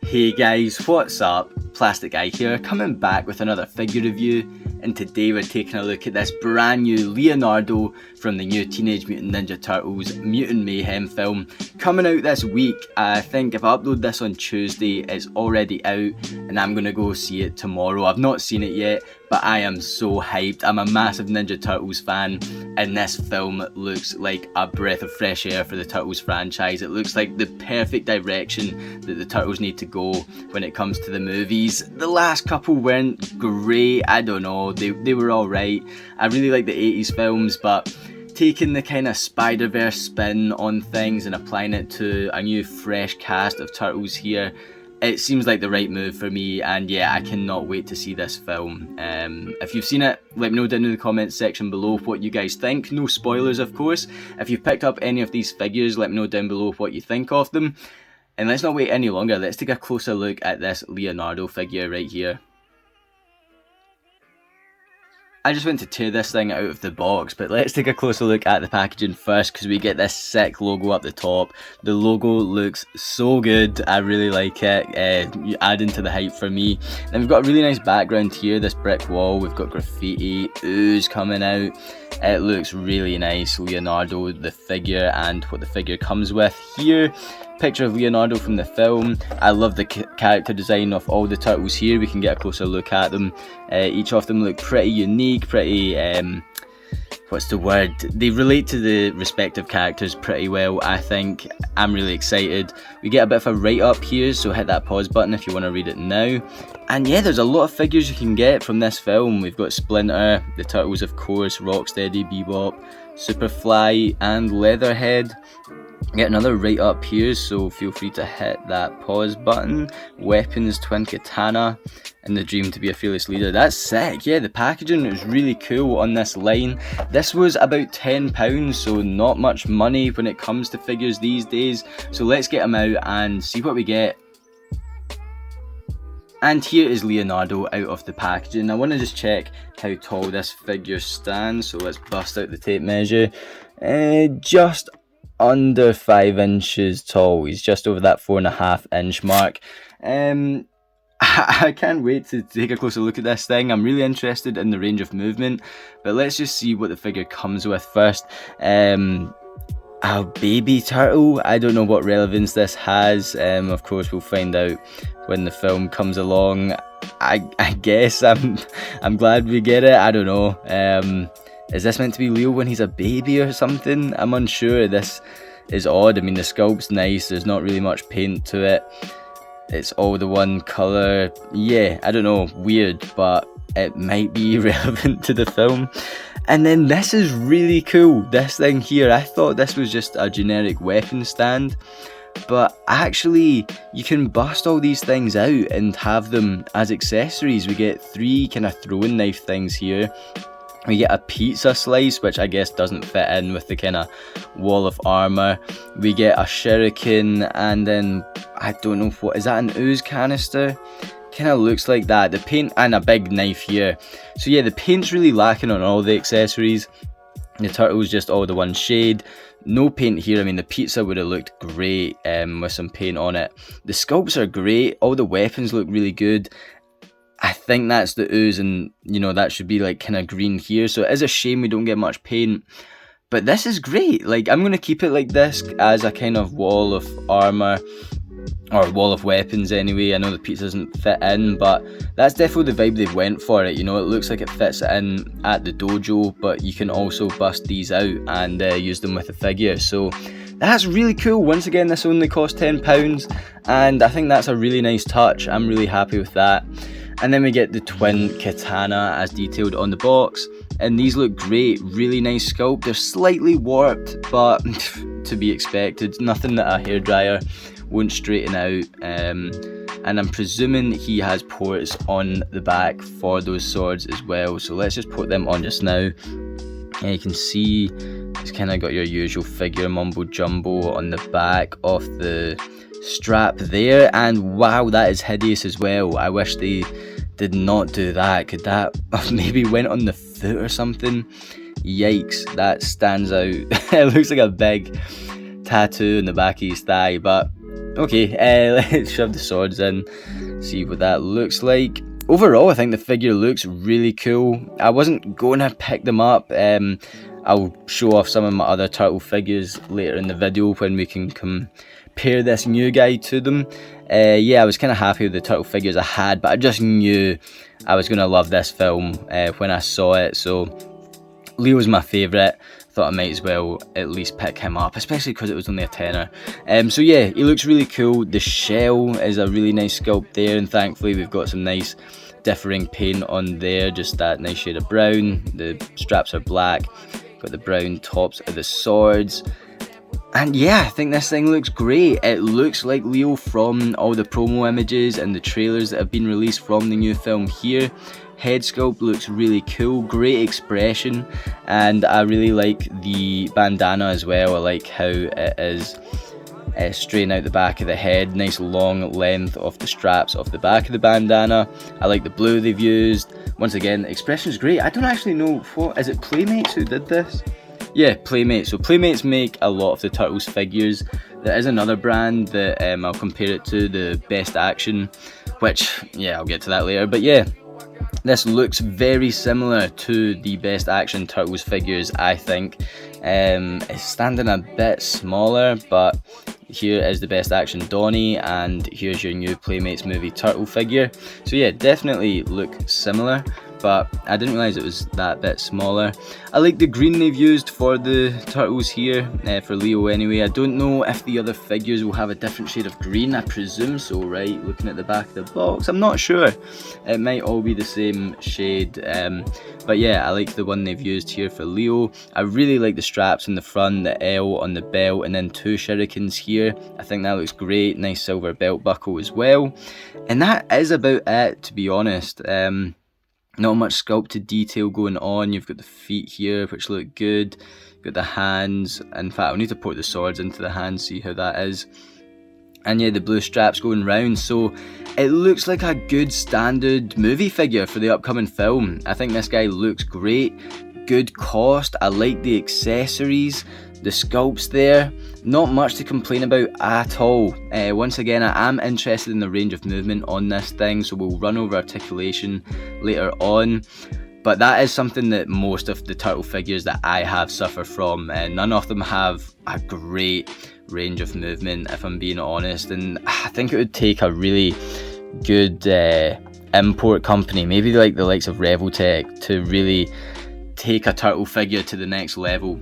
Hey guys, what's up? Plastic Guy here, coming back with another figure review, and today we're taking a look at this brand new Leonardo from the new Teenage Mutant Ninja Turtles Mutant Mayhem film, coming out this week. I think if I upload this on Tuesday, it's already out, and I'm gonna go see it tomorrow. I've not seen it yet, but I am so hyped. I'm a massive Ninja Turtles fan, and this film looks like a breath of fresh air for the Turtles franchise. It looks like the perfect direction that the Turtles need to go when it comes to the movies. The last couple weren't great, I don't know, they were alright. I really like the 80s films, but taking the kind of Spider-Verse spin on things and applying it to a new fresh cast of Turtles here, it seems like the right move for me, and yeah, I cannot wait to see this film. If you've seen it, let me know down in the comments section below what you guys think. No spoilers, of course. If you've picked up any of these figures, let me know down below what you think of them. And let's not wait any longer, let's take a closer look at this Leonardo figure right here. I just went to tear this thing out of the box, but let's take a closer look at the packaging first, because we get this sick logo up the top. The logo looks so good, I really like it, adding to the hype for me. Then we've got a really nice background here, this brick wall, we've got graffiti, ooze coming out. It looks really nice, Leonardo, the figure, and what the figure comes with here. Picture of Leonardo from the film. I love the character design of all the turtles here. We can get a closer look at them. Each of them look pretty unique, pretty, what's the word? They relate to the respective characters pretty well, I think. I'm really excited. We get a bit of a write-up here, so hit that pause button if you want to read it now. And yeah, there's a lot of figures you can get from this film. We've got Splinter, the Turtles of course, Rocksteady, Bebop, Superfly, and Leatherhead. Get another right up here, so feel free to hit that pause button. Weapons, Twin Katana, and the Dream to be a Fearless Leader. That's sick. Yeah, the packaging is really cool on this line. This was about £10, so not much money when it comes to figures these days. So let's get them out and see what we get. And here is Leonardo out of the packaging. I want to just check how tall this figure stands, so let's bust out the tape measure. Just under 5 inches tall. He's just over that 4.5 inch mark. I can't wait to take a closer look at this thing. I'm really interested in the range of movement, but let's just see what the figure comes with first. A baby turtle. I don't know what relevance this has. Of course we'll find out when the film comes along. I guess I'm glad we get it. I don't know. Is this meant to be Leo when he's a baby or something? I'm unsure. This is odd. I mean, the sculpt's nice. There's not really much paint to it. It's all the one colour. Yeah, I don't know. Weird, but it might be relevant to the film. And then this is really cool. This thing here, I thought this was just a generic weapon stand. But actually, you can bust all these things out and have them as accessories. We get 3 kind of throwing knife things here. We get a pizza slice, which I guess doesn't fit in with the kind of wall of armour. We get a shuriken, and then I don't know what is that, an ooze canister? Kind of looks like that. The paint, and a big knife here. So yeah, the paint's really lacking on all the accessories. The turtle's just all the one shade. No paint here. I mean, the pizza would have looked great with some paint on it. The sculpts are great. All the weapons look really good. I think that's the ooze, and you know, that should be like kind of green here, so it is a shame we don't get much paint, but this is great. Like, I'm going to keep it like this as a kind of wall of armor, or wall of weapons anyway. I know the pizza doesn't fit in, but that's definitely the vibe they've went for it. You know, it looks like it fits in at the dojo, but you can also bust these out and use them with a figure, so that's really cool. Once again, this only cost £10, and I think that's a really nice touch. I'm really happy with that. And then we get the Twin Katana as detailed on the box, and these look great. Really nice sculpt. They're slightly warped, but to be expected. Nothing that a hairdryer won't straighten out. And I'm presuming he has ports on the back for those swords as well, so let's just put them on just now. And you can see it's kind of got your usual figure mumbo jumbo on the back of the strap there, and wow, that is hideous as well. I wish they did not do that. Could that maybe went on the foot or something? Yikes, that stands out. It looks like a big tattoo in the back of his thigh, but Okay, let's shove the swords in, see what that looks like. Overall, I think the figure looks really cool. I wasn't going to pick them up. I'll show off some of my other turtle figures later in the video when we can compare this new guy to them. Yeah, I was kind of happy with the turtle figures I had, but I just knew I was going to love this film when I saw it. So Leo's my favourite. Thought I might as well at least pick him up, especially because it was only a tenner. So yeah, he looks really cool. The shell is a really nice sculpt there, and thankfully we've got some nice differing paint on there, just that nice shade of brown. The straps are black, got the brown tops of the swords. And yeah, I think this thing looks great. It looks like Leo from all the promo images and the trailers that have been released from the new film here. Head sculpt looks really cool, great expression, and I really like the bandana as well. I like how it is straighten out the back of the head, nice long length of the straps off the back of the bandana. I like the blue they've used. Once again, the expression is great. I don't actually know, is it Playmates who did this? Yeah, Playmates. So Playmates make a lot of the Turtles figures. There is another brand that I'll compare it to, the Best Action, which, yeah, I'll get to that later. But yeah, this looks very similar to the Best Action Turtles figures, I think. It's standing a bit smaller, but here is the Best Action Donnie, and here's your new Playmates movie Turtle figure. So yeah, definitely look similar, but I didn't realise it was that bit smaller. I like the green they've used for the turtles here, for Leo anyway. I don't know if the other figures will have a different shade of green, I presume so, right? Looking at the back of the box, I'm not sure. It might all be the same shade, but yeah, I like the one they've used here for Leo. I really like the straps in the front, the L on the belt, and then 2 shurikens here. I think that looks great, nice silver belt buckle as well. And that is about it, to be honest. Not much sculpted detail going on. You've got the feet here, which look good. You've got the hands. In fact, I'll need to put the swords into the hands, see how that is. And yeah, the blue straps going round. So it looks like a good standard movie figure for the upcoming film. I think this guy looks great. Good cost. I like the accessories. The sculpts there, not much to complain about at all. Once again, I am interested in the range of movement on this thing, so we'll run over articulation later on. But that is something that most of the turtle figures that I have suffer from. None of them have a great range of movement, if I'm being honest, and I think it would take a really good import company, maybe like the likes of Revoltech, to really take a turtle figure to the next level.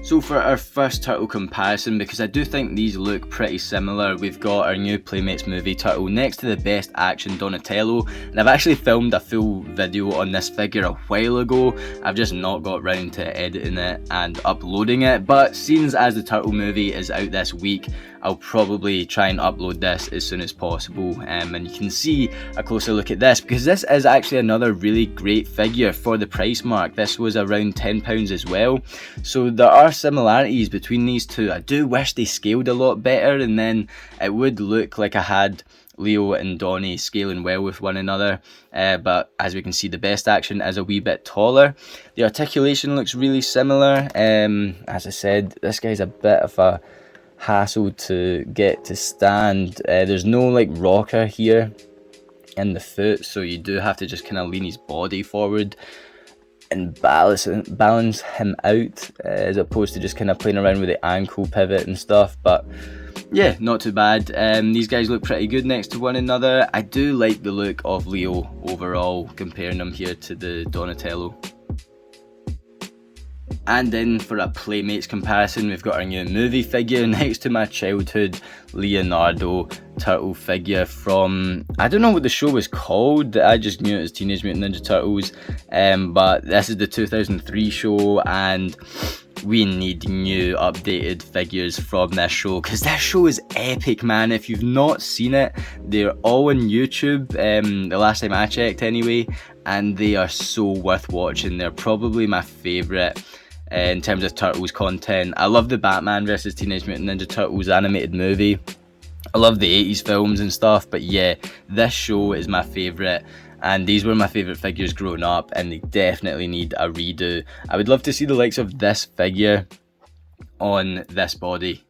So for our first turtle comparison, because I do think these look pretty similar, we've got our new Playmates movie turtle next to the Best Action Donatello, and I've actually filmed a full video on this figure a while ago. I've just not got round to editing it and uploading it, but seeing as the turtle movie is out this week, I'll probably try and upload this as soon as possible, and you can see a closer look at this, because this is actually another really great figure for the price mark. This was around £10 as well, so there are similarities between these two. I do wish they scaled a lot better, and then it would look like I had Leo and Donnie scaling well with one another, but as we can see, the Best Action is a wee bit taller. The articulation looks really similar. As I said, this guy's a bit of a hassle to get to stand. There's no like rocker here in the foot, so you do have to just kind of lean his body forward and balance him out, as opposed to just kind of playing around with the ankle pivot and stuff. But yeah, not too bad. These guys look pretty good next to one another. I do like the look of Leo overall, comparing them here to the Donatello. And then for a Playmates comparison, we've got our new movie figure next to my childhood Leonardo turtle figure from, I don't know what the show was called, I just knew it was Teenage Mutant Ninja Turtles, but this is the 2003 show, and we need new updated figures from this show, because this show is epic, man. If you've not seen it, they're all on YouTube, the last time I checked anyway, and they are so worth watching. They're probably my favourite in terms of Turtles content. I love the Batman vs Teenage Mutant Ninja Turtles animated movie. I love the 80s films and stuff, but yeah, this show is my favourite, and these were my favourite figures growing up, and they definitely need a redo. I would love to see the likes of this figure on this body.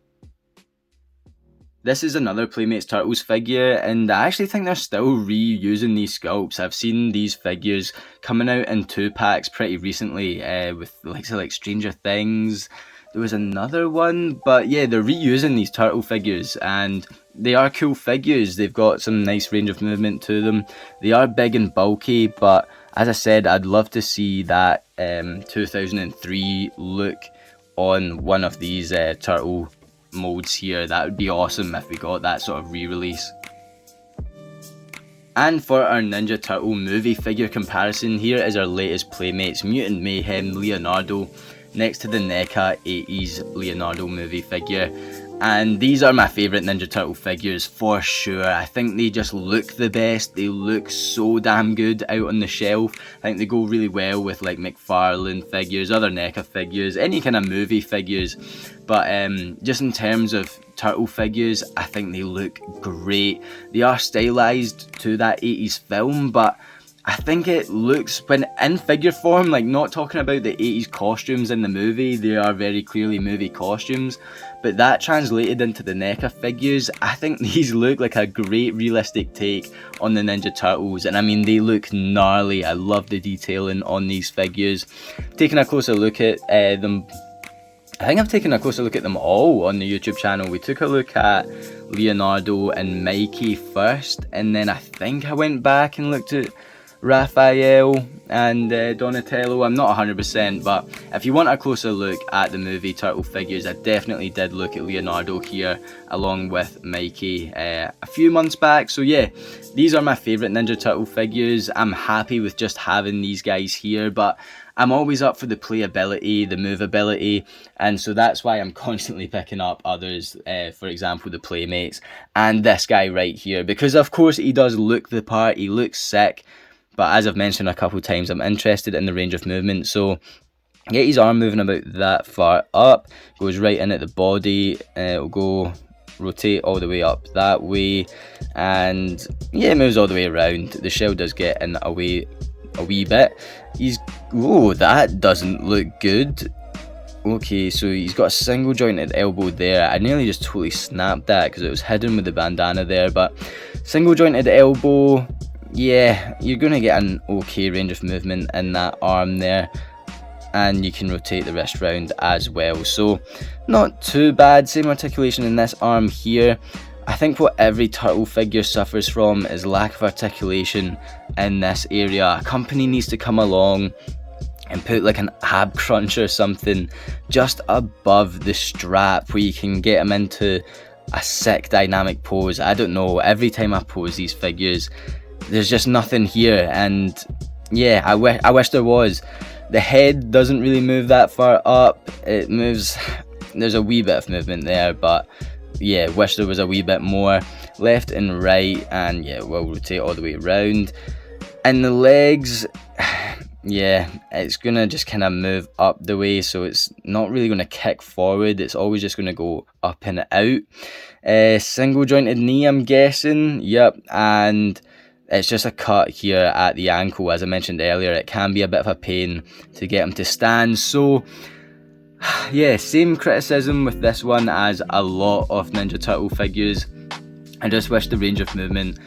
This is another Playmates Turtles figure, and I actually think they're still reusing these sculpts. I've seen these figures coming out in 2-packs pretty recently, with like Stranger Things. There was another one, but yeah, they're reusing these turtle figures, and they are cool figures. They've got some nice range of movement to them. They are big and bulky, but as I said, I'd love to see that 2003 look on one of these turtle molds here. That would be awesome if we got that sort of re-release. And for our Ninja Turtle movie figure comparison, here is our latest Playmates Mutant Mayhem Leonardo next to the NECA 80s Leonardo movie figure. And these are my favourite Ninja Turtle figures for sure. I think they just look the best. They look so damn good out on the shelf. I think they go really well with like McFarlane figures, other NECA figures, any kind of movie figures. But just in terms of turtle figures, I think they look great. They are stylized to that 80s film, but I think it looks, when in figure form, like not talking about the 80s costumes in the movie, they are very clearly movie costumes, but that translated into the NECA figures, I think these look like a great realistic take on the Ninja Turtles, and I mean they look gnarly. I love the detailing on these figures. Taking a closer look at them, I think I've taken a closer look at them all on the YouTube channel. We took a look at Leonardo and Mikey first, and then I think I went back and looked at Raphael and Donatello. I'm not 100%, but if you want a closer look at the movie turtle figures, I definitely did look at Leonardo here along with Mikey a few months back. So yeah, these are my favourite Ninja Turtle figures. I'm happy with just having these guys here, but I'm always up for the playability, the movability, and so that's why I'm constantly picking up others, for example the Playmates and this guy right here, because of course he does look the part, he looks sick. But as I've mentioned a couple times, I'm interested in the range of movement. So get his arm moving about that far up, goes right in at the body, it'll go rotate all the way up that way, and yeah, it moves all the way around. The shell does get in a wee bit. Oh, that doesn't look good. Okay, so he's got a single jointed elbow there. I nearly just totally snapped that because it was hidden with the bandana there, but single jointed elbow. Yeah, you're going to get an okay range of movement in that arm there, and you can rotate the wrist round as well, so not too bad. Same articulation in this arm here. I think what every turtle figure suffers from is lack of articulation in this area. A company needs to come along and put like an ab crunch or something just above the strap where you can get them into a sick dynamic pose. I don't know, every time I pose these figures there's just nothing here, and yeah, I wish there was. The head doesn't really move that far up. It moves, there's a wee bit of movement there, but yeah, wish there was a wee bit more. Left and right, and yeah, we'll rotate all the way around. And the legs, yeah, it's gonna just kind of move up the way, so it's not really gonna kick forward. It's always just gonna go up and out. Single jointed knee, I'm guessing. Yep, and it's just a cut here at the ankle. As I mentioned earlier, it can be a bit of a pain to get him to stand. So yeah, same criticism with this one as a lot of Ninja Turtle figures. I just wish the range of movement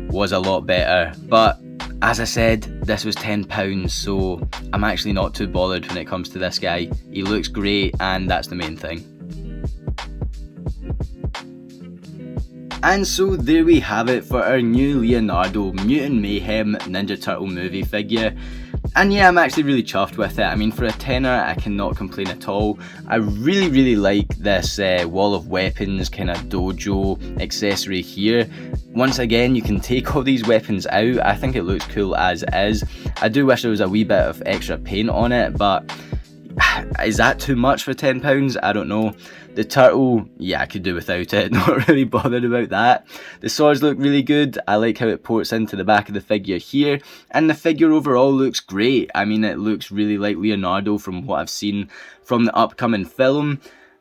was a lot better. But as I said, this was £10, so I'm actually not too bothered when it comes to this guy. He looks great, and that's the main thing. And so there we have it for our new Leonardo Mutant Mayhem Ninja Turtle movie figure. And yeah, I'm actually really chuffed with it. I mean, for a tenner, I cannot complain at all. I really like this wall of weapons kind of dojo accessory here. Once again, you can take all these weapons out. I think it looks cool as is. I do wish there was a wee bit of extra paint on it, but is that too much for £10? I don't know. The turtle, yeah, I could do without it. Not really bothered about that. The swords look really good. I like how it ports into the back of the figure here. And the figure overall looks great. I mean, it looks really like Leonardo from what I've seen from the upcoming film.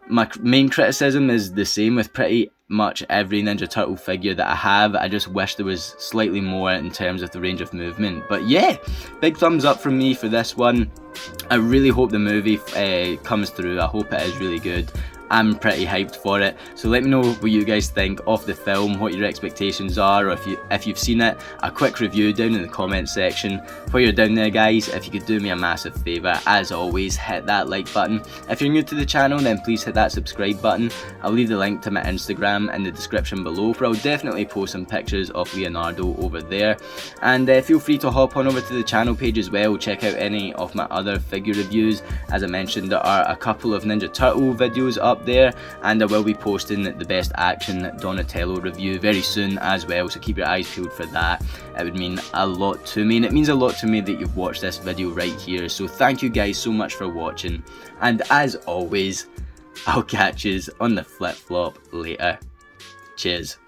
My main criticism is the same with pretty much every Ninja Turtle figure that I have. I just wish there was slightly more in terms of the range of movement. But yeah, big thumbs up from me for this one. I really hope the movie comes through. I hope it is really good. I'm pretty hyped for it. So let me know what you guys think of the film, what your expectations are, or if you've seen it, a quick review down in the comments section. While you're down there guys, if you could do me a massive favour, as always, hit that like button. If you're new to the channel, then please hit that subscribe button. I'll leave the link to my Instagram in the description below, where I'll definitely post some pictures of Leonardo over there. And feel free to hop on over to the channel page as well, check out any of my other figure reviews. As I mentioned, there are a couple of Ninja Turtle videos up there, and I will be posting the best action Donatello review very soon as well, so keep your eyes peeled for that. It would mean a lot to me, and it means a lot to me that you've watched this video right here, so thank you guys so much for watching, and as always, I'll catch yous on the flip flop later. Cheers.